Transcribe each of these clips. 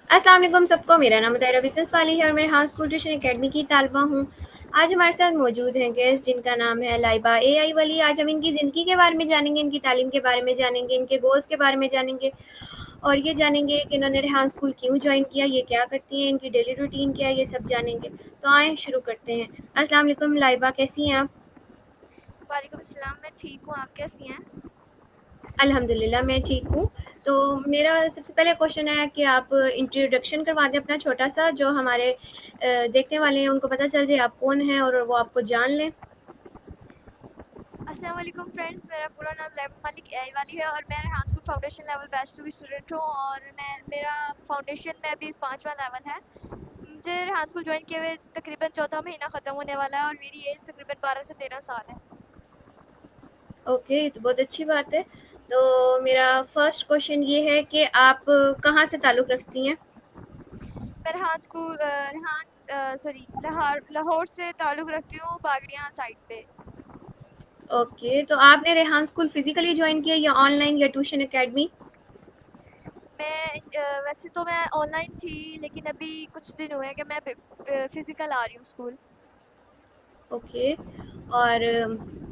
अस्सलाम वालेकुम सबको। मेरा नाम मुताहिरा बिज़नेस वाली है और मैं हाँ स्कूल ट्यूशन एकेडमी की तालिबा हूँ। आज हमारे साथ मौजूद हैं गेस्ट जिनका नाम है लाइबा एआई वाली। आज हम इनकी ज़िंदगी के बारे में जानेंगे, इनकी तालीम के बारे में जानेंगे, इनके गोल्स के बारे में जानेंगे और ये जानेंगे कि इन्होंने रेहान स्कूल क्यों जॉइन किया, ये क्या करती हैं, इनकी डेली रूटीन क्या है, ये सब जानेंगे। तो आएँ शुरू करते हैं। अस्सलाम वालेकुम लाइबा, कैसी हैं आप? वालेकुम अस्सलाम। मैं ठीक हूँ, आप कैसी हैं? अल्हम्दुलिल्लाह मैं ठीक हूँ। तो मेरा सबसे पहले क्वेश्चन है कि आप इंट्रोडक्शन करवा दें अपना छोटा-सा, जो हमारे देखने वाले हैं उनको पता चल जाए आप कौन हैं और वो आपको जान लें। अस्सलाम वालेकुम फ्रेंड्स, मेरा पूरा नाम लैबा मलिक एआई वाली है और मैं Rehan school foundation level batch 2 की स्टूडेंट हूँ और मेरा फाउंडेशन में अभी 5वां लेवल है। मुझे रेहान स्कूल ज्वाइन किए हुए तकरीबन चौथा महीना ख़त्म होने वाला है और मेरी एज तकरीबन 12 से 13 साल है। ओके, ये तो बहुत अच्छी बात है। तो मेरा फर्स्ट क्वेश्चन ये है कि आप कहाँ से ताल्लुक़ रखती हैं? मैं रेहान स्कूल लाहौर से ताल्लुक़ रखती हूँ, बागड़ियाँ साइड पे। ओके, तो आपने रेहान स्कूल फ़िज़िकली जॉइन किया या ऑनलाइन या ट्यूशन अकेडमी? वैसे तो मैं ऑनलाइन थी, लेकिन अभी कुछ दिन हुए हैं कि मैं फ़िज़िकल आ रही हूँ स्कूल। ओके। और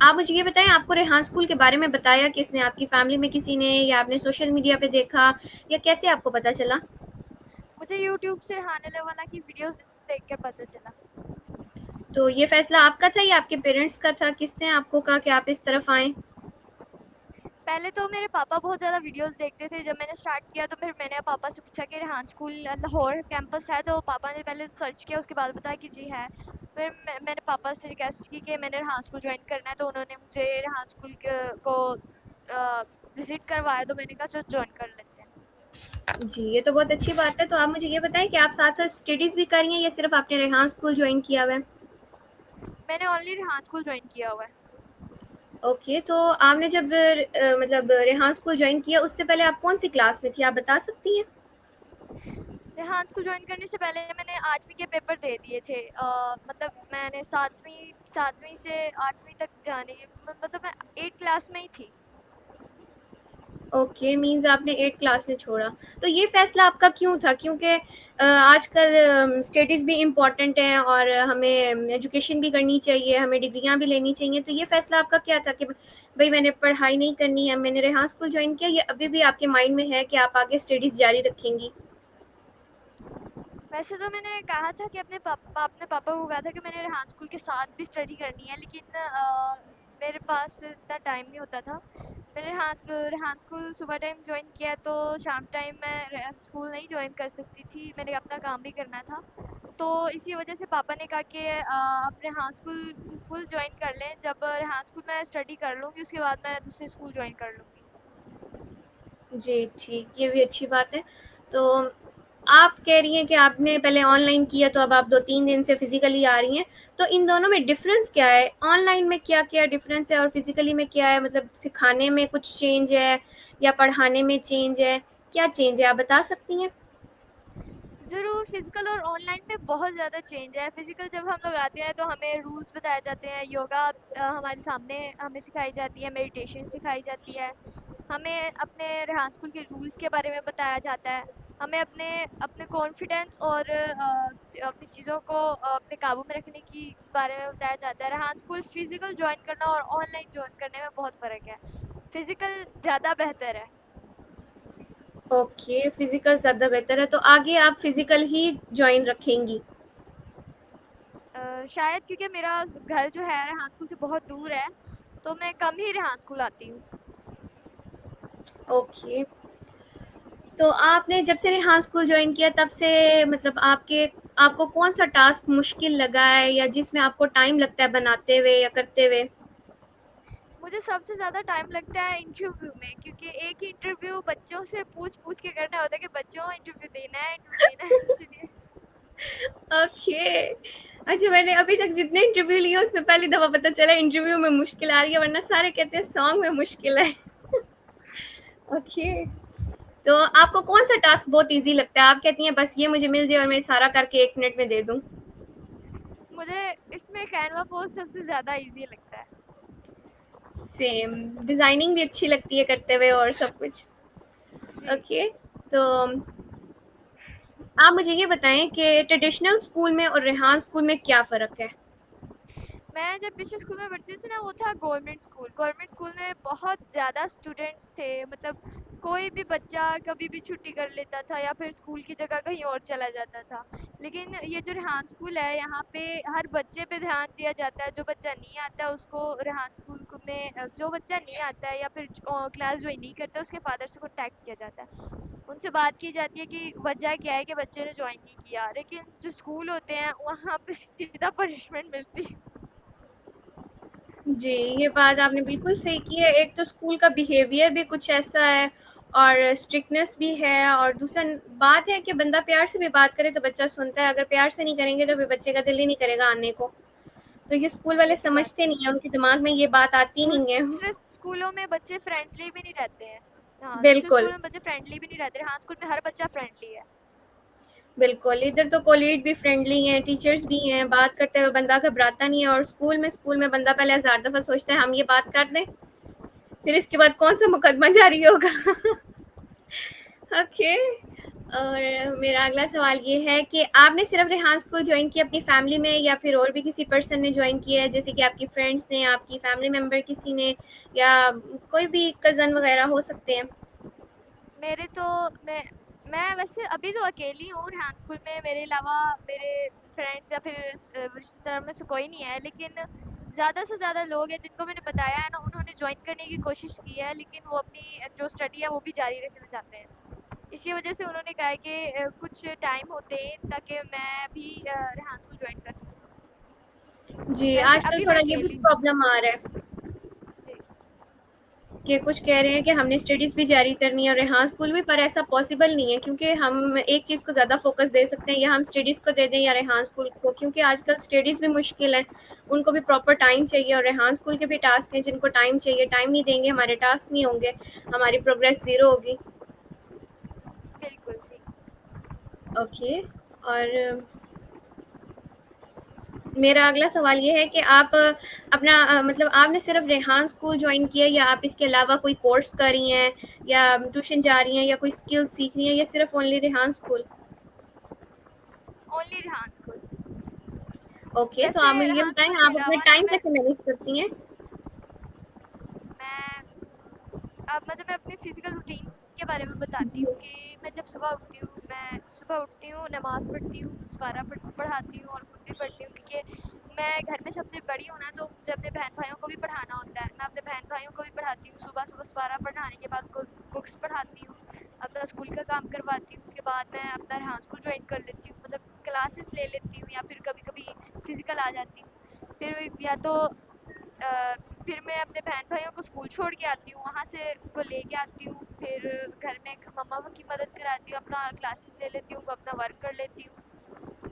आप मुझे ये बताएँ, आपको रेहान स्कूल के बारे में बताया किसने? आपकी फ़ैमिली में किसी ने या आपने सोशल मीडिया पे देखा या कैसे आपको पता चला? मुझे यूट्यूब से रेहान अल्लाह की वीडियोस देख कर पता चला। तो ये फ़ैसला आपका था या आपके पेरेंट्स का था? किसने आपको कहा कि आप इस तरफ आएँ? पहले तो मेरे पापा बहुत ज़्यादा वीडियोस देखते थे। जब मैंने स्टार्ट किया तो फिर मैंने पापा से पूछा कि रेहान स्कूल लाहौर कैंपस है, तो पापा ने पहले सर्च किया, उसके बाद बताया कि जी है। फिर मैंने पापा से रिक्वेस्ट की कि मैंने रेहान स्कूल ज्वाइन करना है, तो उन्होंने मुझे रेहान स्कूल को विज़िट करवाया, तो मैंने कहा चलो ज्वाइन कर लेते हैं। जी, ये तो बहुत अच्छी बात है। तो आप मुझे ये बताएँ कि आप साथ-साथ स्टडीज़ भी कर रही हैं या सिर्फ़ आपने रेहान स्कूल जॉइन किया हुआ है? मैंने ओनली रेहान स्कूल ज्वाइन किया हुआ है। ओके, तो आपने जब मतलब रेहान स्कूल जॉइन किया उससे पहले आप कौन-सी क्लास में थी, आप बता सकती हैं? रेहान स्कूल ज्वाइन करने से पहले मैंने 8वीं के पेपर दे दिए थे। मतलब मैंने 7वीं से 8वीं तक मतलब मैं 8 क्लास में ही थी। ओके, मीन्स आपने 8th क्लास में छोड़ा। तो ये फ़ैसला आपका क्यों था? क्योंकि आजकल स्टडीज़ भी इम्पोर्टेंट हैं और हमें एजुकेशन भी करनी चाहिए, हमें डिग्रियाँ भी लेनी चाहिए। तो ये फ़ैसला आपका क्या था कि भई मैंने पढ़ाई नहीं करनी है, मैंने रेहान स्कूल जॉइन किया, या अभी भी आपके माइंड में है कि आप आगे स्टडीज़ जारी रखेंगी? वैसे तो मैंने कहा था कि अपने पापा को कहा था कि मैंने रेहान स्कूल के साथ भी स्टडी करनी है, लेकिन मेरे पास इतना टाइम नहीं होता था। मैंने रेहान स्कूल सुबह टाइम ज्वाइन किया, तो शाम टाइम मैं स्कूल नहीं ज्वाइन कर सकती थी, मैंने अपना काम भी करना था। तो इसी वजह से पापा ने कहा कि आप रेहान स्कूल फुल ज्वाइन कर लें, जब रेहान स्कूल मैं स्टडी कर लूँगी उसके बाद मैं दूसरे स्कूल ज्वाइन कर लूँगी। जी, ठीक, ये भी अच्छी बात है। तो आप कह रही हैं कि आपने पहले ऑनलाइन किया तो अब आप 2-3 दिन से फ़िज़िकली आ रही हैं। तो इन दोनों में डिफ़रेंस क्या है? ऑनलाइन में क्या-क्या डिफ़रेंस है और फ़िज़िकली में क्या है? मतलब सिखाने में कुछ चेंज है या पढ़ाने में चेंज है? क्या चेंज है, आप बता सकती हैं? ज़रूर, फ़िज़िकल और ऑनलाइन में बहुत ज़्यादा चेंज है। फ़िज़िकल जब हम लोग आते हैं तो हमें रूल्स बताए जाते हैं, योगा हमारे सामने हमें सिखाई जाती है, मेडिटेशन सिखाई जाती है। हमें अपने रेहान स्कूल के रूल्स के बारे में बताया जाता है। हमें अपने अपने कॉन्फिडेंस और अपनी चीज़ों को अपने काबू में रखने की बारे में बताया जाता है। रेहान स्कूल फ़िज़िकल जॉइन करना और ऑनलाइन जॉइन करने में बहुत फ़र्क है। फ़िज़िकल ज़्यादा बेहतर है। ओके, फ़िज़िकल ज़्यादा बेहतर है, तो आगे आप फ़िज़िकल ही जॉइन रखेंगी? शायद क्योंकि मेरा घर जो है रेहान स्कूल से बहुत दूर है, तो मैं कम ही रेहान स्कूल आती हूँ। ओके। तो आपने जब से रेहान स्कूल जॉइन किया तब से मतलब आपको कौन-सा टास्क मुश्किल लगा है या जिसमें आपको टाइम लगता है बनाते हुए या करते हुए? मुझे सबसे ज़्यादा टाइम लगता है इंटरव्यू में, क्योंकि एक ही इंटरव्यू बच्चों से पूछ-पूछ के करना होता है कि बच्चों इंटरव्यू देना है इसलिए। ओके। अच्छा, मैंने अभी तक जितने इंटरव्यू लिए हैं उसमें पहली दफ़ा पता चला इंटरव्यू में मुश्किल आ रही है, वरना सारे कहते हैं सॉन्ग में मुश्किल है। ओके। तो आपको कौन-सा टास्क बहुत ईज़ी लगता है? आप कहती हैं बस ये मुझे मिल जाए और मैं सारा करके 1 मिनट में दे दूँ? मुझे इसमें कैनवा पोस्ट सबसे ज़्यादा ईज़ी लगता है। सेम, डिज़ाइनिंग भी अच्छी लगती है करते हुए और सब कुछ। जी। ओके। तो आप मुझे ये बताएँ कि ट्रेडिशनल स्कूल में और रेहान स्कूल में क्या फ़र्क है? मैं जब पिछले स्कूल में पढ़ती थी ना, वो था गवर्नमेंट स्कूल। गवर्नमेंट स्कूल में बहुत ज़्यादा स्टूडेंट्स थे, मतलब कोई भी बच्चा कभी भी छुट्टी कर लेता था या फिर स्कूल की जगह कहीं और चला जाता था। लेकिन ये जो रेहान स्कूल है, यहाँ पे हर बच्चे पे ध्यान दिया जाता है। जो बच्चा नहीं आता है उसको रेहान स्कूल में जो बच्चा नहीं आता है या फिर क्लास ज्वाइन नहीं करता, उसके फादर से कॉन्टैक्ट किया जाता है। उनसे बात की जाती है कि वजह क्या है कि बच्चे ने ज्वाइन नहीं किया। लेकिन जो स्कूल होते हैं वहाँ पे सीधा पनिशमेंट मिलती है। जी, ये बात आपने बिल्कुल सही की है। एक तो स्कूल का बिहेवियर भी कुछ ऐसा है और स्ट्रिक्टनेस भी है, और दूसरा बात है कि बंदा प्यार से भी बात करे तो बच्चा सुनता है, अगर प्यार से नहीं करेंगे तो फिर बच्चे का दिल ही नहीं करेगा आने को। तो ये स्कूल वाले ये तो बात समझते है। नहीं हैं, उनके दिमाग में ये बात आती नहीं है। दूसरे स्कूलों में बच्चे फ्रेंडली भी नहीं रहते हैं। हाँ, दूसरे बिल्कुल, स्कूलों में बच्चे फ्रेंडली भी नहीं रहते। हाँ, स्कूल में हर बच्चा फ्रेंडली है। बिल्कुल। इधर तो कोलीग भी फ्रेंडली हैं, टीचर्स भी हैं, बात करते हुए बंदा घबराता नहीं है, और स्कूल में बंदा पहले हज़ार दफ़ा सोचता है हम ये बात कर दें, फिर इसके बाद कौन-सा मुकदमा जारी होगा। ओके। और मेरा अगला सवाल ये है कि आपने सिर्फ रेहान स्कूल ज्वाइन किया अपनी फैमिली में, या फिर और भी किसी पर्सन ने ज्वाइन किया है, जैसे कि आपकी फ्रेंड्स ने, आपकी फैमिली मेंबर किसी ने, या कोई भी कज़न वगैरह हो सकते हैं? मेरे तो मैं मैं वैसे अभी तो अकेली हूँ रेहान स्कूल में। मेरे अलावा मेरे फ्रेंड्स या फिर रिश्तेदार में से कोई नहीं है। लेकिन ज़्यादा से ज़्यादा लोग हैं जिनको मैंने बताया है ना, उन्होंने ज्वाइन करने की कोशिश की है, लेकिन वो अपनी जो स्टडी है वो भी जारी रखना चाहते हैं। इसी वजह से उन्होंने कहा है कि कुछ टाइम होते हैं ताकि मैं भी रेहान स्कूल ज्वाइन कर सकूँ। जी, वैसे आजकल अभी मैं थोड़ा ये भी अकेली हूँ। प्रॉब्लम आ रहा है जी। कि कुछ कह रहे हैं कि हमने स्टडीज़ भी जारी करनी है और रेहान स्कूल भी, पर ऐसा पॉसिबल नहीं है, क्योंकि हम एक चीज़ को ज़्यादा फ़ोकस दे सकते हैं, या हम स्टडीज़ को दे दें या रेहान स्कूल को, क्योंकि आजकल स्टडीज़ भी मुश्किल है, उनको भी प्रॉपर टाइम चाहिए, और रेहान स्कूल के भी टास्क हैं जिनको टाइम चाहिए। टाइम नहीं देंगे, हमारे टास्क नहीं होंगे, हमारी प्रोग्रेस ज़ीरो होगी। बिल्कुल जी। ओके। और मेरा अगला सवाल ये है कि आप अपना मतलब आपने सिर्फ रेहान स्कूल ज्वाइन किया, या आप इसके अलावा कोई कोर्स कर रही हैं, या ट्यूशन जा रही हैं, या कोई स्किल सीख रही हैं, या सिर्फ only Rehan school? Only Rehan school. Okay, तो वैसे आप मुझे ये रेहान बताएं स्कूल के आप अपना अलावा ना टाइम कैसे मैनेज करती हैं? मैं अब मतलब मैं अपनी फिजिकल रूटीन के बारे में बताती हूँ कि मैं जब सुबह उठती हूँ, नमाज पढ़ती हूँ, सुबारा पढ़ाती हूँ और खुद भी पढ़ती हूँ, क्योंकि मैं घर में सबसे बड़ी हूँ ना, तो मुझे अपने बहन भाइयों को भी पढ़ाना होता है। मैं अपने बहन भाइयों को भी पढ़ाती हूँ। सुबह सुबह सुबारा पढ़ाने के बाद बुक्स पढ़ाती हूँ, अपना स्कूल का काम करवाती हूँ। उसके बाद मैं अपना रेहान स्कूल ज्वाइन कर लेती हूँ, मतलब क्लासेस ले लेती हूँ, या फिर कभी कभी फिजिकल आ जाती हूँ। फिर या तो अ, फिर मैं अपने बहन भाइयों को स्कूल छोड़ के आती हूँ, वहाँ से उनको लेके आती हूँ। फिर घर में मम्मा की मदद कराती हूँ, अपना क्लासेस ले लेती हूँ, अपना वर्क कर लेती हूँ।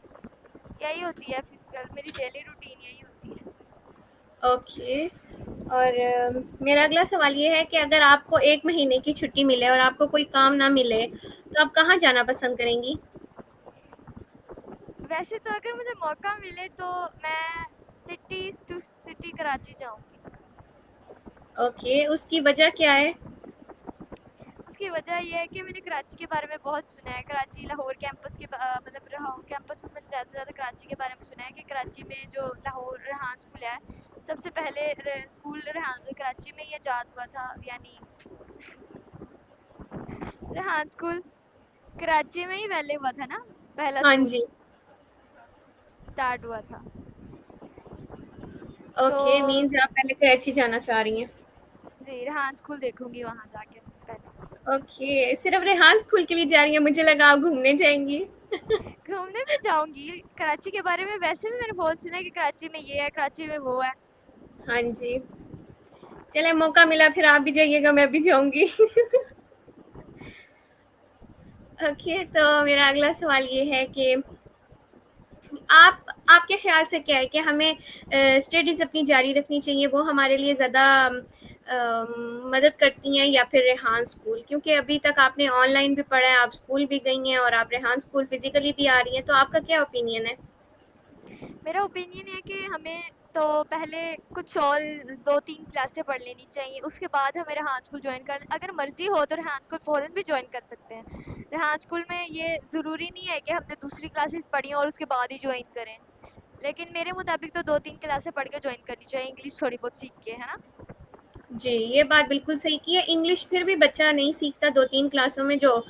यही होती है फिजिकल, मेरी डेली रूटीन यही होती है। ओके। और मेरा अगला सवाल ये है कि अगर आपको 1 महीने की छुट्टी मिले और आपको कोई काम ना मिले, तो आप कहाँ जाना पसंद करेंगी? वैसे तो अगर मुझे मौका मिले तो मैं सिटी टू सिटी कराची जाऊंगी। ओके, उसकी वजह क्या है? उसकी वजह ये है कि मैंने कराची के बारे में बहुत सुना है। कराची लाहौर कैंपस मतलब लाहौर कैंपस में मैंने ज़्यादा से ज़्यादा कराची के बारे में सुना है कि कराची में जो लाहौर रेहान स्कूल है, सबसे पहले स्कूल रेहान कराची में ही इजाद हुआ था। यानी रेहान स्कूल कराची में ही पहले हुआ था ना, पहला हाँ स्कूल जी। स्टार्ट हुआ था। तो ओके, मीन्स आप पहले कराची जाना चाह रही हैं। जी, रेहान स्कूल देखूंगी वहां जाके पहले। ओके, सिर्फ रेहान स्कूल के लिए जा रही हैं, मुझे लगा आप घूमने जाएँगी। घूमने भी जाऊंगी। कराची के बारे में वैसे भी मैंने बहुत सुना है कि कराची में ये है, कराची में वो है। हाँ जी। चलें, मौका मिला फिर आप भी जाइएगा, मैं भी जाऊँगी। ओके, तो मेरा अगला सवाल ये है कि आपके ख़्याल से क्या है कि हमें स्टडीज़ अपनी जारी रखनी चाहिए, वो हमारे लिए ज़्यादा मदद करती हैं, या फिर रेहान स्कूल? क्योंकि अभी तक आपने ऑनलाइन भी पढ़ा है, आप स्कूल भी गई हैं, और आप रेहान स्कूल फ़िज़िकली भी आ रही हैं, तो आपका क्या ओपिनियन है? मेरा ओपिनियन है कि हमें तो पहले कुछ और 2-3 क्लासें पढ़ लेनी चाहिए, उसके बाद हमें रेहान स्कूल जॉइन कर, अगर मर्जी हो तो रेहान स्कूल फ़ौरन भी जॉइन कर सकते हैं। रेहान स्कूल में ये ज़रूरी नहीं है कि हमने दूसरी क्लासेस पढ़ी और उसके बाद ही जॉइन करें, लेकिन मेरे मुताबिक तो 2-3 क्लासें पढ़ के जॉइन करनी चाहिए, इंग्लिश थोड़ी बहुत सीख के, है ना? जी, ये बात बिल्कुल सही की है। इंग्लिश फिर भी बच्चा नहीं सीखता 2-3 क्लासों में जो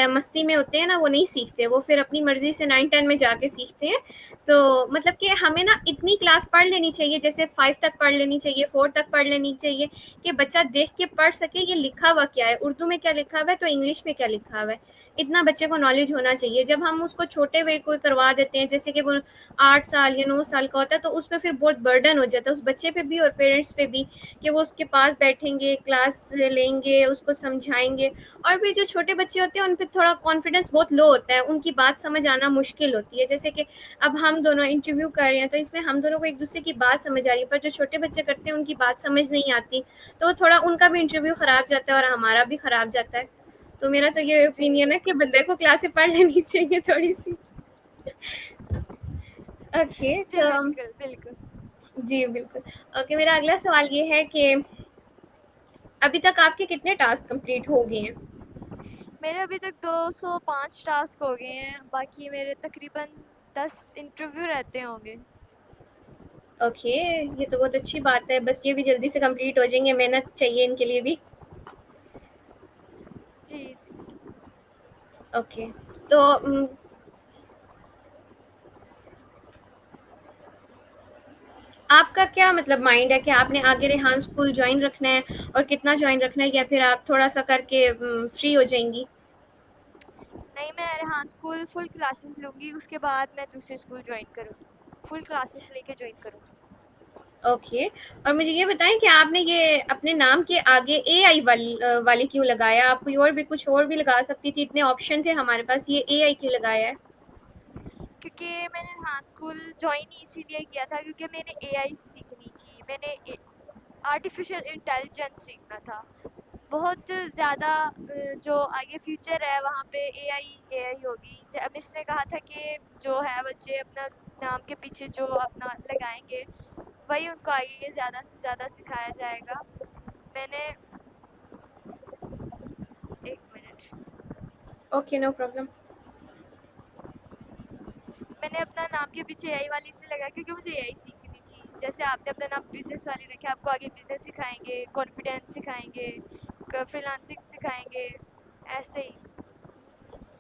मस्ती में होते हैं ना, वो नहीं सीखते। वो फिर अपनी मर्ज़ी से 9-10 में जाके सीखते हैं। तो मतलब कि हमें ना इतनी क्लास पढ़ लेनी चाहिए, जैसे 5 तक पढ़ लेनी चाहिए, 4 तक पढ़ लेनी चाहिए कि बच्चा देख के पढ़ सके ये लिखा हुआ क्या है, उर्दू में क्या लिखा हुआ है, तो इंग्लिश में क्या लिखा हुआ है। इतना बच्चे को नॉलेज होना चाहिए। जब हम उसको छोटे वे कोई करवा देते हैं, जैसे कि वो 8 साल या 9 साल का होता है, तो उसमें फिर बहुत बर्डन हो जाता है उस बच्चे पे भी और पेरेंट्स पे भी, कि वो उसके पास बैठेंगे, क्लास लेंगे, उसको समझाएँगे। और भी जो छोटे बच्चे होते हैं उन पे थोड़ा कॉन्फिडेंस बहुत लो होता है, उनकी बात समझ आना मुश्किल होती है। जैसे कि अब हम दोनों इंटरव्यू कर रहे हैं, तो इसमें हम दोनों को एक-दूसरे की बात समझ आ रही है, पर जो छोटे बच्चे करते हैं उनकी बात समझ नहीं आती, तो थोड़ा उनका भी इंटरव्यू ख़राब जाता है और हमारा भी ख़राब जाता है। तो मेरा तो ये जी। ओपिनियन है कि बंदे को क्लासें पढ़ लेनी चाहिए थोड़ी-सी। ओके, जी, तो बिल्कुल, बिल्कुल। जी, बिल्कुल। ओके, मेरा अगला सवाल ये है कि अभी तक आपके कितने टास्क कंप्लीट हो गए हैं? मेरे अभी तक 205 टास्क हो गए हैं, बाकी मेरे तकरीबन 10 इंटरव्यू रहते होंगे। ओके, ये तो बहुत अच्छी बात है। बस ये भी जल्दी से कंप्लीट हो जाएँगे, मेहनत चाहिए इनके लिए भी। जी, जी। ओके, तो आपका क्या मतलब माइंड है कि आपने आगे रेहान स्कूल जॉइन रखना है और कितना जॉइन रखना है, या फिर आप थोड़ा-सा करके फ्री हो जाएँगी? नहीं, मैं रेहान स्कूल फुल क्लासेस लूँगी, उसके बाद मैं दूसरे स्कूल जॉइन करूँगी। फुल क्लासेस लेके जॉइन करूँगी। ओके, और मुझे ये बताएँ कि आपने ये अपने नाम के आगे एआई वाली क्यों लगाया? आप कोई और भी कुछ और भी लगा सकती थी, इतने ऑप्शन थे हमारे पास, ये एआई क्यों लगाया है? क्योंकि मैंने रेहान स्कूल जॉइन ही इसीलिए किया था क्योंकि मैंने एआई सीखनी थी। मैंने आर्टिफिशियल इंटेलिजेंस सीखना था। बहुत ज़्यादा जो आगे फ्यूचर है वहाँ पे एआई होगी। मिस ने कहा था कि जो है बच्चे अपना नाम के पीछे जो अपना लगाएंगे वही उनको आगे ज़्यादा से ज़्यादा सिखाया जाएगा। मैंने 1 मिनट। Okay, no problem. मैंने अपना नाम के पीछे एआई वाली इसलिए लगाया क्योंकि मुझे एआई सीखनी थी। जैसे आपने अपना नाम बिज़नेस वाली रखा है, आपको आगे बिज़नेस सिखाएँगे, कॉन्फिडेंस सिखाएँगे, फ्रीलांसिंग सिखाएँगे, ऐसे ही।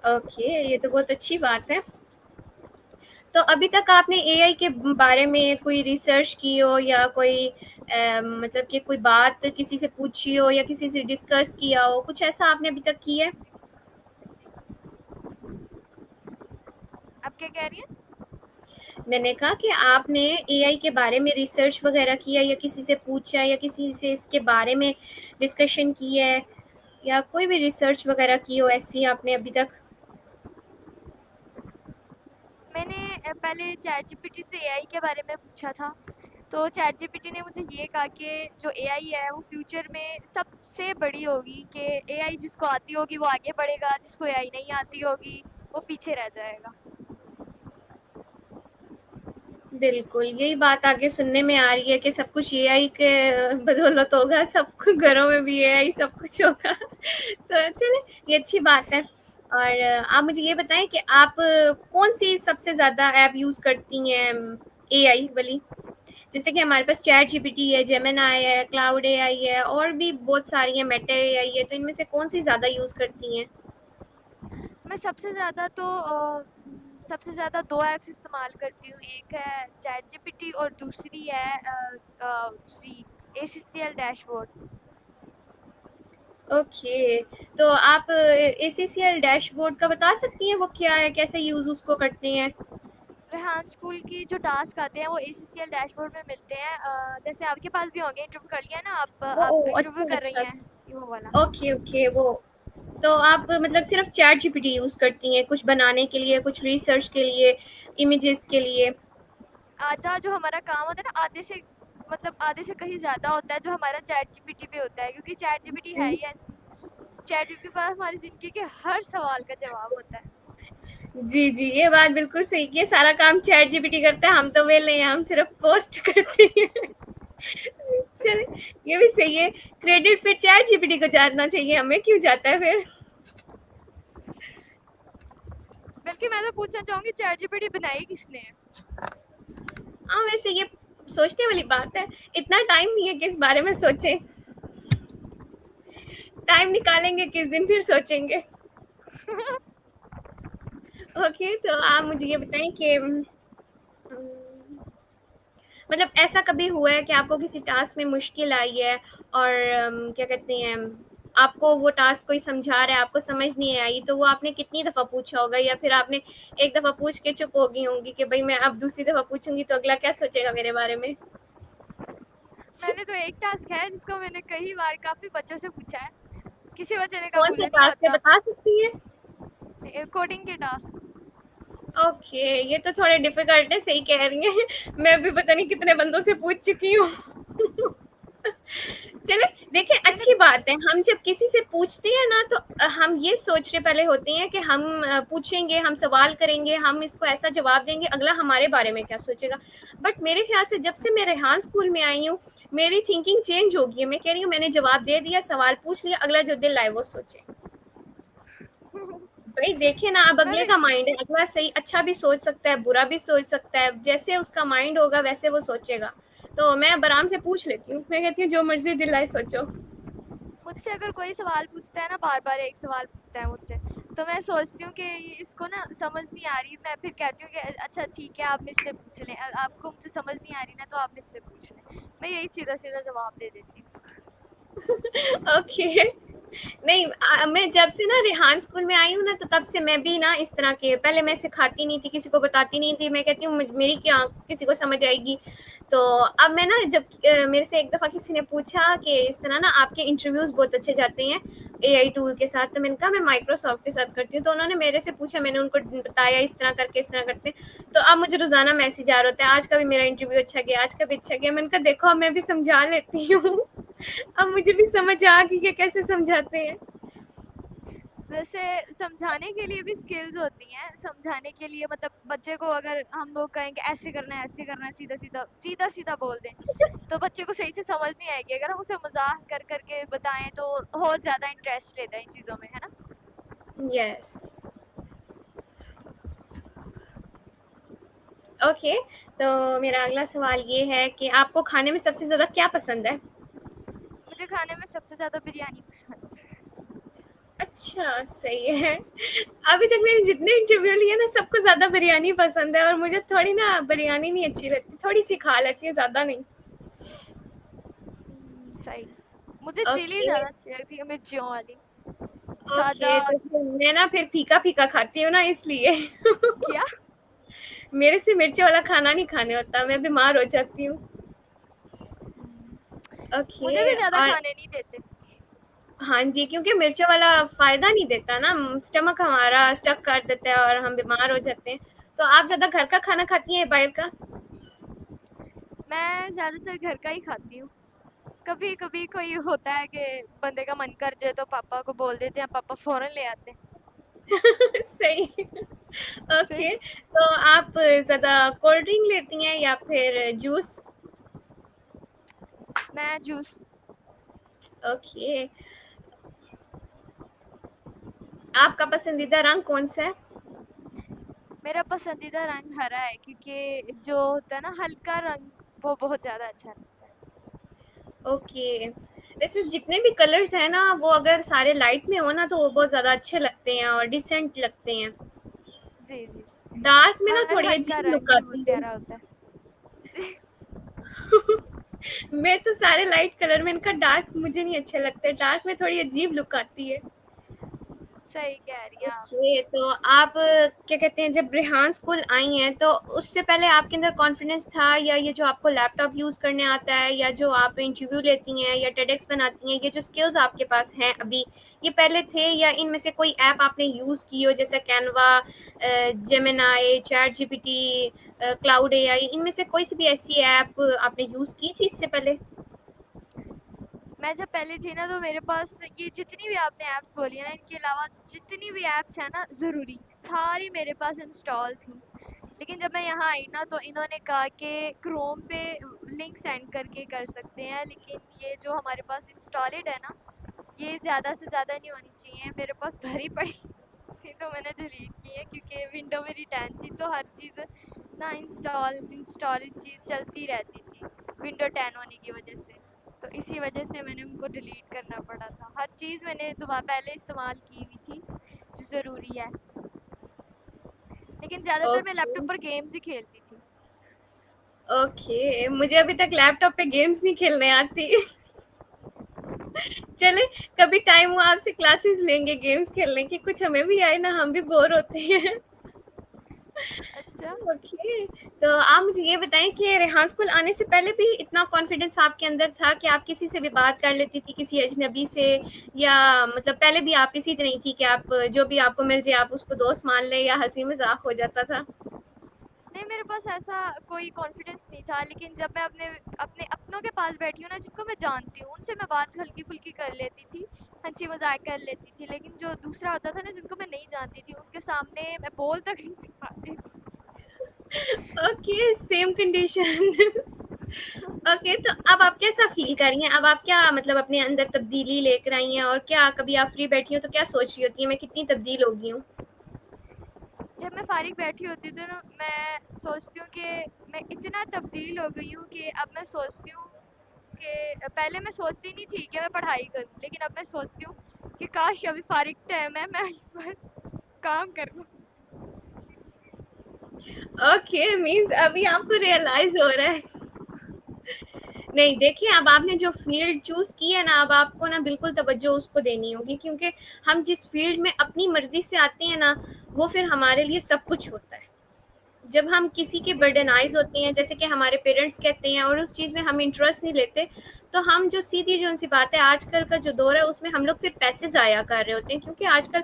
ओके, ये तो बहुत अच्छी बात है। तो अभी तक आपने एआई के बारे में कोई रिसर्च की हो, या कोई मतलब कि कोई बात किसी से पूछी हो या किसी से डिस्कस किया हो, कुछ ऐसा आपने अभी तक किया है? आप क्या कह रही हैं? मैंने कहा कि आपने एआई के बारे में रिसर्च वगैरह किया, या किसी से पूछा, या किसी से इसके बारे में डिस्कशन की है, या कोई भी रिसर्च वगैरह की हो ऐसी आपने अभी तक? मैंने पहले चैटजीपीटी से एआई के बारे में पूछा था। तो चैटजीपीटी ने मुझे ये कहा कि जो एआई है वो फ्यूचर में सबसे बड़ी होगी, कि एआई जिसको आती होगी वो आगे बढ़ेगा, जिसको एआई नहीं आती होगी वो पीछे रह जाएगा। बिल्कुल, यही बात आगे सुनने में आ रही है कि सब कुछ एआई के बदौलत होगा, सब कुछ घरों में भी एआई सब कुछ होगा। तो चलें, ये अच्छी बात है। और आप मुझे ये बताएँ कि आप कौन-सी सबसे ज़्यादा ऐप यूज़ करती हैं एआई वाली? जैसे कि हमारे पास चैट जीपीटी है, जेमिनी है, क्लाउड एआई है, और भी बहुत सारी हैं, मेटा एआई है, तो इनमें से कौन-सी ज़्यादा यूज़ करती हैं? मैं सबसे ज़्यादा 2 ऐप्स इस्तेमाल करती हूँ। एक है चैटजीपीटी और दूसरी है दूसरी एसीसीएल डैशबोर्ड। ओके, तो आप एसीसीएल डैशबोर्ड का बता सकती हैं वो क्या है? कैसे यूज़ उसको करते हैं? रेहान स्कूल की जो टास्क आते हैं वो एसीसीएल डैशबोर्ड में मिलते हैं। जैसे आपके पास भी होंगे, इंटरव्यू कर लिया ना आप? आप ओह! इंटरव्यू अच्छा, कर रही अच्छा। हैं, ये वो वाला। ओके, ओके, वो तो आप मतलब सिर्फ़ चैट जीपीटी यूज़ करती हैं, कुछ बनाने के लिए, कुछ रिसर्च के लिए, इमेजेस के लिए? आधा जो हमारा काम होता है ना, आधे से कहीं ज़्यादा होता है जो हमारा चैट जीपीटी पे होता है, क्योंकि चैट जीपीटी है जी। ही ऐसी। चैट जीपीटी के पास हमारी ज़िंदगी के हर सवाल का जवाब होता है। जी, जी, ये बात बिल्कुल सही की है, सारा काम चैट जीपीटी करता है, हम तो वेले हैं, हम सिर्फ़ पोस्ट करते हैं। चलिए, ये भी सही है, क्रेडिट फिर चैट जीपीटी को जाना चाहिए, हमें क्यों जाता है फिर? बल्कि मैं तो पूछना चाहूंगी चैट जीपीटी बनाई किसने है? हाँ, वैसे ये सोचने वाली बात है, इतना टाइम नहीं है कि इस बारे में सोचें। टाइम निकालेंगे किस दिन फिर सोचेंगे। ओके, तो आप मुझे ये बताएँ कि मतलब ऐसा कभी हुआ है कि आपको किसी टास्क में मुश्किल आई है और क्या कहते हैं, आपको वो टास्क कोई समझा रहा है, आपको समझ नहीं आई, तो वो आपने कितनी दफ़ा पूछा होगा या फिर आपने एक दफ़ा पूछ के चुप हो गई होंगी कि भई मैं अब दूसरी दफ़ा पूछूँगी तो अगला क्या सोचेगा मेरे बारे में? मैंने तो एक टास्क है जिसको मैंने कई बार काफी बच्चों से पूछा है, किसी बच्चे ने कहा कौन-सा मुझे नहीं टास्क है आता। बता सकती हैं? कोडिंग के टास्क। ओके, ये तो थोड़े डिफ़िकल्ट है, सही कह रही हैं। मैं भी पता नहीं कितने बंदों से पूछ चुकी हूँ। चलिए, देखिए मैंने अच्छी बात है, हम जब किसी से पूछते हैं ना तो हम ये सोच रहे पहले होते हैं कि हम पूछेंगे, हम सवाल करेंगे, हम इसको ऐसा जवाब देंगे, अगला हमारे बारे में क्या सोचेगा। बट मेरे ख़्याल से जब से मैं रेहान स्कूल में आई हूँ, मेरी थिंकिंग चेंज हो गई है। मैं कह रही हूँ मैंने जवाब दे दिया, सवाल पूछ लिया, अगला जो दिल आए वो सोचे। भाई देखिए ना, अब मैं अगले भी का माइंड है, अगला सही अच्छा भी सोच सकता है, बुरा भी सोच सकता है, जैसे उसका माइंड होगा वैसे वो सोचेगा। तो मैं अब आराम से पूछ लेती हूँ, मैं कहती हूँ जो मर्जी दिल आए सोचो। मुझसे अगर कोई सवाल पूछता है ना, बार बार एक सवाल पूछता है मुझसे, तो मैं सोचती हूँ कि इसको ना समझ नहीं आ रही। मैं फिर कहती हूँ कि अच्छा ठीक है, आप मुझसे पूछ लें, आपको मुझसे समझ नहीं आ रही ना तो आप मुझसे पूछ लें। मैं यही सीधा सीधा जवाब दे देती हूँ। ओके। नहीं मैं जब से ना रेहान स्कूल में आई हूँ ना तो तब से मैं भी ना इस तरह के, पहले मैं सिखाती नहीं थी, किसी को बताती नहीं थी, मैं कहती हूँ मेरी क्या किसी को समझ आएगी। तो अब मैं ना जब मेरे से एक दफ़ा किसी ने पूछा कि इस तरह ना आपके इंटरव्यूज़ बहुत अच्छे जाते हैं एआई टूल के साथ, तो मैंने कहा मैं माइक्रोसॉफ्ट के साथ करती हूँ, तो उन्होंने मेरे से पूछा, मैंने उनको बताया इस तरह करके इस तरह करते हैं। तो अब मुझे रोज़ाना मैसेज आ रहे होते हैं, आज का भी मेरा इंटरव्यू अच्छा गया, आज का भी अच्छा गया। मैंने कहा देखो अब मैं भी समझा लेती हूँ। अब मुझे भी समझ आ गई कि कैसे समझाते हैं। वैसे समझाने के लिए भी स्किल्स होती हैं। समझाने के लिए मतलब बच्चे को अगर हम लोग कहें कि ऐसे करना है, ऐसे करना है, सीधा सीधा सीधा सीधा बोल दें, तो बच्चे को सही से समझ नहीं आएगी। अगर हम उसे मजाक कर करके बताएं तो और ज्यादा इंटरेस्ट लेता है इन चीजों में, है ना? यस। ओके, तो मेरा अगला सवाल ये है कि आपको खाने में सबसे ज़्यादा क्या पसंद है? मुझे खाने में सबसे ज्यादा बिरयानी पसंद है। अच्छा, सही है। अभी तक मैंने जितने इंटरव्यू लिए ना सबको ज़्यादा बिरयानी पसंद है और मुझे थोड़ी ना बिरयानी नहीं अच्छी लगती, थोड़ी-सी खा लेती हूँ, ज़्यादा नहीं। सही। मुझे चिली ओके, ज्यादा अच्छी लगती है, मिर्चियों वाली। सादा। ओके, तो फिर मैं ना फिर फीका-फीका खाती हूँ ना इसलिए। क्या? मेरे से मिर्ची वाला खाना नहीं खाने होता, मैं बीमार हो जाती हूँ। मुझे ओके भी ज्यादा और खाने नहीं देते। हाँ जी, क्योंकि मिर्चों वाला फ़ायदा नहीं देता ना, स्टमक हमारा स्टक कर देता है और हम बीमार हो जाते हैं। तो आप ज़्यादा घर का खाना खाती हैं या बाहर का? मैं ज्यादातर घर का ही खाती हूँ। कभी कभी कोई होता है कि बंदे का मन कर जाए तो पापा को बोल देते हैं, पापा फौरन ले आते हैं। सही। सही। ओके, तो आप ज़्यादा कोल्ड ड्रिंक लेती हैं या फिर जूस? मैं जूस। ओके, आपका पसंदीदा रंग कौन-सा है? मेरा पसंदीदा रंग हरा है, क्योंकि जो होता है ना हल्का रंग, वो बहुत ज्यादा अच्छा लगता है। ओके, वैसे जितने भी कलर्स हैं ना, वो अगर सारे लाइट में हो ना, तो वो बहुत ज़्यादा अच्छे लगते हैं और डिसेंट लगते हैं। जी जी। डार्क में ना हर थोड़ी हल्का अजीब रंग लुक ही बहुत आती है। प्यारा होता है। मैं तो सारे लाइट कलर में, इनका डार्क मुझे नहीं अच्छे लगते, डार्क में थोड़ी अजीब लुक आती है। सही कह रही हैं आप। ओके, तो आप क्या कहते हैं जब रेहान स्कूल आई हैं तो उससे पहले आपके अंदर कॉन्फिडेंस था या ये जो आपको लैपटॉप यूज़ करने आता है या जो आप इंटरव्यू लेती हैं या टेडेक्स बनाती हैं, ये जो स्किल्स आपके पास हैं अभी, ये पहले थे या इनमें से कोई ऐप आपने यूज़ की हो जैसे Canva, Gemini, chat GPT, Claude AI, इनमें से कोई सी भी ऐसी ऐप आपने यूज़ की थी इससे पहले? मैं जब पहले थी ना तो मेरे पास ये जितनी भी आपने ऐप्स बोली है ना, इनके अलावा जितनी भी ऐप्स है ना ज़रूरी, सारी मेरे पास इंस्टॉल थी। लेकिन जब मैं यहाँ आई ना तो इन्होंने कहा कि क्रोम पे लिंक सेंड करके कर सकते हैं, लेकिन ये जो हमारे पास इंस्टॉलेड है ना, ये ज़्यादा से ज़्यादा नहीं होनी चाहिए। मेरे पास भरी पड़ी थी तो मैंने डिलीट की है, क्योंकि विंडो मेरी 10 थी तो हर चीज़ ना इंस्टॉल चीज़ चलती रहती थी विंडो 10 होने की वजह से। तो इसी वजह से मैंने उनको डिलीट करना पड़ा था। हर चीज़ मैंने दोबारा पहले इस्तेमाल की हुई थी जो ज़रूरी है, लेकिन ज़्यादातर मैं ओके। लैपटॉप पर गेम्स ही खेलती थी। ओके, मुझे अभी तक लैपटॉप पे गेम्स नहीं खेलने आती। चले, कभी टाइम हुआ आपसे क्लासेस लेंगे गेम्स खेलने की, कुछ हमें भी आए ना, हम भी बोर होते हैं। अच्छा। ओके, तो आप मुझे ये बताएं कि रेहान स्कूल आने से पहले भी इतना कॉन्फिडेंस आपके अंदर था कि आप किसी से भी बात कर लेती थी, किसी अजनबी से, या मतलब पहले भी आप इसी तरह थी कि आप जो भी आपको मिल जाए आप उसको दोस्त मान लें, या हंसी मजाक हो जाता था? नहीं, मेरे पास ऐसा कोई कॉन्फिडेंस नहीं था, लेकिन जब मैं अपने अपने अपनों के पास बैठी हूँ ना, जिनको मैं जानती हूँ, उनसे मैं बात हल्की फुल्की कर लेती थी, हंसी मजाक कर लेती थी। लेकिन जो दूसरा होता था ना, जिनको मैं नहीं जानती थी, उनके सामने मैं बोल तक नहीं पाती थी। Okay, same condition. ओके, तो अब आप कैसा फील कर रही हैं? अब आप क्या मतलब अपने अंदर तब्दीली लेकर आई हैं, और क्या कभी आप फ्री बैठी हो तो क्या सोच रही होती है मैं कितनी तब्दील हो गई हूँ? जब मैं फारिग बैठी होती तो ना, मैं सोचती हूँ कि मैं इतना तब्दील हो गई हूँ कि अब मैं सोचती हूँ कि पहले मैं सोचती नहीं थी कि मैं पढ़ाई करूँ, लेकिन अब मैं सोचती हूँ कि काश अभी फारिग टाइम है, मैं इस पर काम कर लूँ। ओके, मीन्स अभी आपको रियलाइज हो रहा है। नहीं, देखिए, अब आपने जो फील्ड चूज की है ना, अब आपको ना बिल्कुल तवज्जो उसको देनी होगी, क्योंकि हम जिस फील्ड में अपनी मर्जी से आते हैं ना, वो फिर हमारे लिए सब कुछ होता है। जब हम किसी के जी बर्डनाइज बिल्कुल। होते हैं, जैसे कि हमारे पेरेंट्स कहते हैं, और उस चीज़ में हम इंटरेस्ट नहीं लेते, तो हम जो सीधी जो उनसी बात है, आजकल का जो दौर है उसमें हम लोग फिर पैसे ज़ाया कर रहे होते हैं, क्योंकि आजकल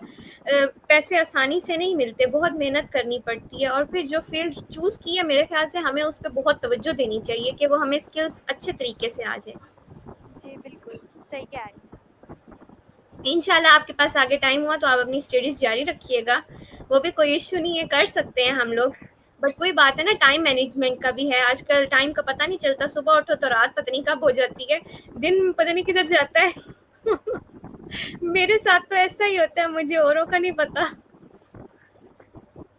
पैसे आसानी से नहीं मिलते, बहुत मेहनत करनी पड़ती है। और फिर जो फील्ड चूज़ की है, मेरे ख्याल से हमें उस पर बहुत तवज्जो देनी चाहिए कि वो हमें स्किल्स अच्छे तरीके से आ जाए। जी बिल्कुल, सही कह रही हैं। इंशाल्लाह आपके पास आगे टाइम हुआ तो आप अपनी स्टडीज़ जारी रखिएगा, वो भी कोई इश्यू नहीं है, कर सकते हैं हम लोग। बट वही बात है ना, टाइम मैनेजमेंट का भी है, आजकल टाइम का पता नहीं चलता, सुबह उठो तो रात पता नहीं कब हो जाती है, दिन पता नहीं किधर जाता है। मेरे साथ तो ऐसा ही होता है, मुझे औरों का नहीं पता।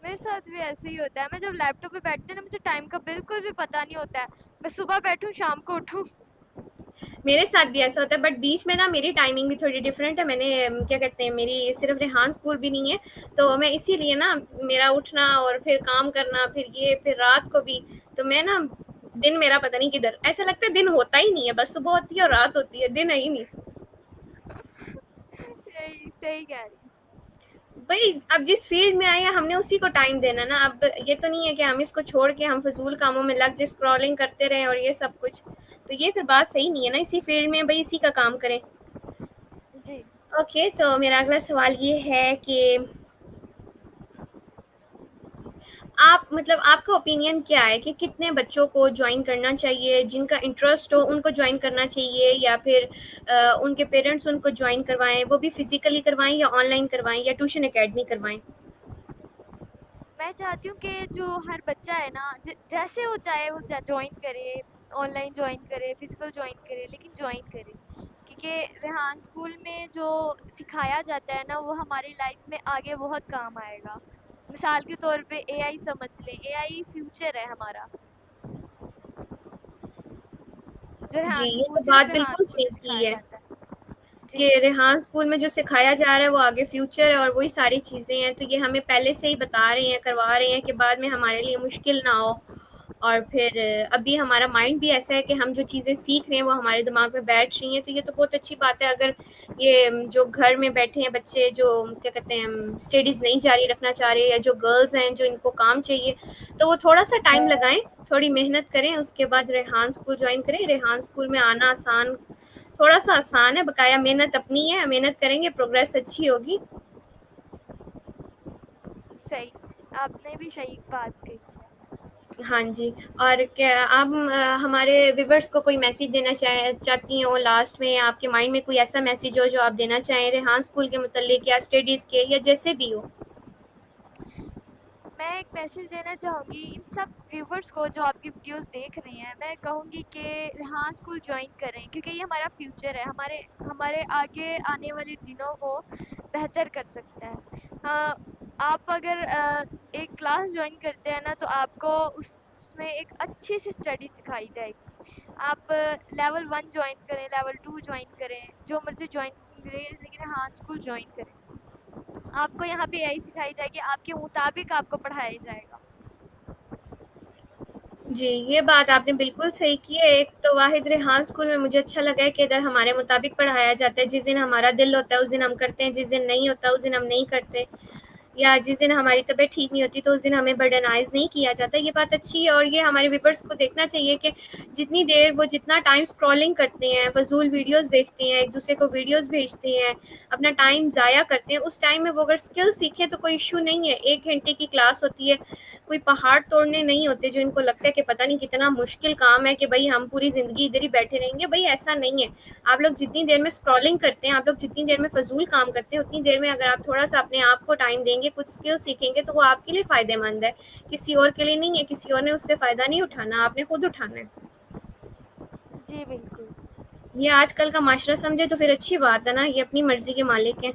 मेरे साथ भी ऐसे ही होता है। मैं जब लैपटॉप पे बैठती हूँ ना, मुझे टाइम का बिल्कुल भी पता नहीं होता है। मैं सुबह बैठूँ, शाम को उठूँ। मेरे साथ भी ऐसा होता है, बट बीच में ना मेरी टाइमिंग भी थोड़ी डिफरेंट है। मैंने क्या कहते हैं, मेरी सिर्फ रेहान स्कूल भी नहीं है, तो मैं इसीलिए ना, मेरा उठना और फिर काम करना, फिर ये, फिर रात को भी, तो मैं ना, दिन मेरा पता नहीं किधर, ऐसा लगता है दिन होता ही नहीं है, बस सुबह होती है और रात होती है, दिन है ही नहीं। यही सही कह रही हैं। भाई, अब जिस फील्ड में आए हैं हमने उसी को टाइम देना ना, अब ये तो नहीं है कि हम इसको छोड़ के हम फजूल कामों में लग जाए, स्क्रॉलिंग करते रहें और ये सब कुछ, तो ये फिर बात सही नहीं है ना, इसी फील्ड में भाई इसी का काम करें। जी। ओके, तो मेरा अगला सवाल ये है कि आप मतलब आपका ओपिनियन क्या है कि कितने बच्चों को ज्वाइन करना चाहिए, जिनका इंटरेस्ट हो उनको ज्वाइन करना चाहिए, या फिर उनके पेरेंट्स उनको ज्वाइन करवाएं, वो भी फिजिकली करवाएं या ऑनलाइन करवाएं या ट्यूशन एकेडमी करवाएं? मैं चाहती हूँ कि जो हर बच्चा है ना, जैसे वो चाहे वो ज्वाइन करे, ऑनलाइन ज्वाइन करे, फिजिकल ज्वाइन करे, लेकिन ज्वाइन करे। क्योंकि रेहान स्कूल में जो सिखाया जाता है ना, वो हमारी लाइफ में आगे बहुत काम आएगा। मिसाल के तौर पे एआई समझ लें, एआई फ्यूचर है हमारा, जो जी, रेहान ये स्कूल तो सिर्फ बात रेहान बिल्कुल स्कूल सही में की सिखाया है जाता है। कि जी। रेहान स्कूल में जो सिखाया जा रहा है वो आगे फ्यूचर है, और वही सारी चीज़ें हैं, तो ये हमें पहले से ही बता रहे हैं, करवा रहे हैं कि बाद में हमारे लिए मुश्किल ना हो। और फिर अभी हमारा माइंड भी ऐसा है कि हम जो चीज़ें सीख रहे हैं वो हमारे दिमाग में बैठ रही हैं, तो ये तो बहुत अच्छी बात है। अगर ये जो घर में बैठे हैं बच्चे, जो क्या कहते हैं स्टडीज़ नहीं जारी रखना चाह रहे, या जो गर्ल्स हैं जो इनको काम चाहिए, तो वो थोड़ा सा टाइम लगाएं, थोड़ी मेहनत करें, उसके बाद रेहान स्कूल ज्वाइन करें। रेहान स्कूल में आना आसान, थोड़ा सा आसान है, बकाया मेहनत अपनी है, मेहनत करेंगे प्रोग्रेस अच्छी होगी। सही, आपने भी सही बात कही है। हाँ जी। और क्या आप हमारे व्यूअर्स को कोई मैसेज देना चाहती हो लास्ट में, या आपके माइंड में कोई ऐसा मैसेज हो जो आप देना चाहें रेहान स्कूल के मुतल्लिक या स्टडीज़ के या जैसे भी हो? मैं एक मैसेज देना चाहूँगी इन सब व्यूवर्स को जो आपकी वीडियोस देख रहे हैं। मैं कहूँगी कि रेहान स्कूल ज्वाइन करें, क्योंकि ये हमारा फ्यूचर है, हमारे हमारे आगे आने वाले दिनों को बेहतर कर सकता है। आप अगर एक क्लास ज्वाइन करते हैं ना, तो आपको उसमें एक अच्छी सी स्टडी सिखाई जाएगी। आप लेवल 1 ज्वाइन करें, लेवल 2 ज्वाइन करें, जो मर्जी ज्वाइन करें, लेकिन रेहान स्कूल ज्वाइन करें। आपको यहाँ पे एआई सिखाई जाएगी, आपके मुताबिक आपको पढ़ाया जाएगा। जी, ये बात आपने बिल्कुल सही की है। एक तो वाहिद रेहान स्कूल में मुझे अच्छा लगा है कि इधर हमारे मुताबिक पढ़ाया जाता है। जिस दिन हमारा दिल होता है उस दिन हम करते हैं, जिस दिन नहीं होता उस दिन हम नहीं करते। या जिस दिन हमारी तबीयत ठीक नहीं होती तो उस दिन हमें बर्डनाइज़ नहीं किया जाता। ये बात अच्छी है और ये हमारे व्यूअर्स को देखना चाहिए कि जितनी देर वो जितना टाइम स्क्रॉलिंग करते हैं, फ़ज़ूल वीडियोज़ देखते हैं, एक-दूसरे को वीडियोज़ भेजते हैं, अपना टाइम ज़ाया करते हैं, उस टाइम में वो अगर स्किल सीखें तो कोई इश्यू नहीं है। 1 घंटे की क्लास होती है, कोई पहाड़ तोड़ने नहीं होते जो इनको लगता है कि पता नहीं कितना मुश्किल काम है कि भई हम पूरी ज़िंदगी इधर ही बैठे रहेंगे। भई ऐसा नहीं है। आप लोग जितनी देर में स्क्रॉलिंग करते हैं, आप लोग जितनी देर में फ़ज़ूल काम करते हैं, उतनी देर में अगर आप थोड़ा-सा अपने आप को टाइम देंगे, कुछ स्किल सीखेंगे तो वो आपके लिए फ़ायदेमंद है, किसी और के लिए नहीं है। किसी और ने उससे फ़ायदा नहीं उठाना, आपने खुद उठाना है। जी बिल्कुल। ये आजकल का माशरा समझे तो फिर अच्छी बात है ना, ये अपनी मर्ज़ी के मालिक हैं।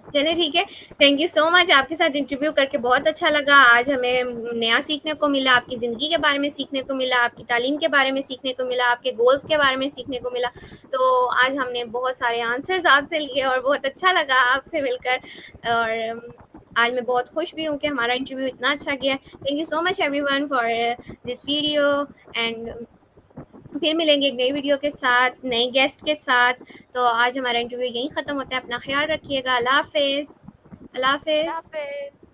चलिए ठीक है। थैंक यू सो मच, आपके साथ इंटरव्यू करके बहुत अच्छा लगा। आज हमें नया सीखने को मिला, आपकी ज़िंदगी के बारे में सीखने को मिला, आपकी तालीम के बारे में सीखने को मिला, आपके गोल्स के बारे में सीखने को मिला। तो आज हमने बहुत सारे आंसर्स आपसे लिए और बहुत अच्छा लगा आपसे मिलकर। और आज मैं बहुत खुश भी हूँ कि हमारा इंटरव्यू इतना अच्छा गया। Thank you so much everyone for this video. And फिर मिलेंगे एक नई वीडियो के साथ, नए गेस्ट के साथ। तो आज हमारा इंटरव्यू यहीं ख़त्म होता है। अपना ख़्याल रखिएगा। अल्लाह हाफ़िज़। अल्लाह अल्लाह हाफ़िज़। हाफ़िज़।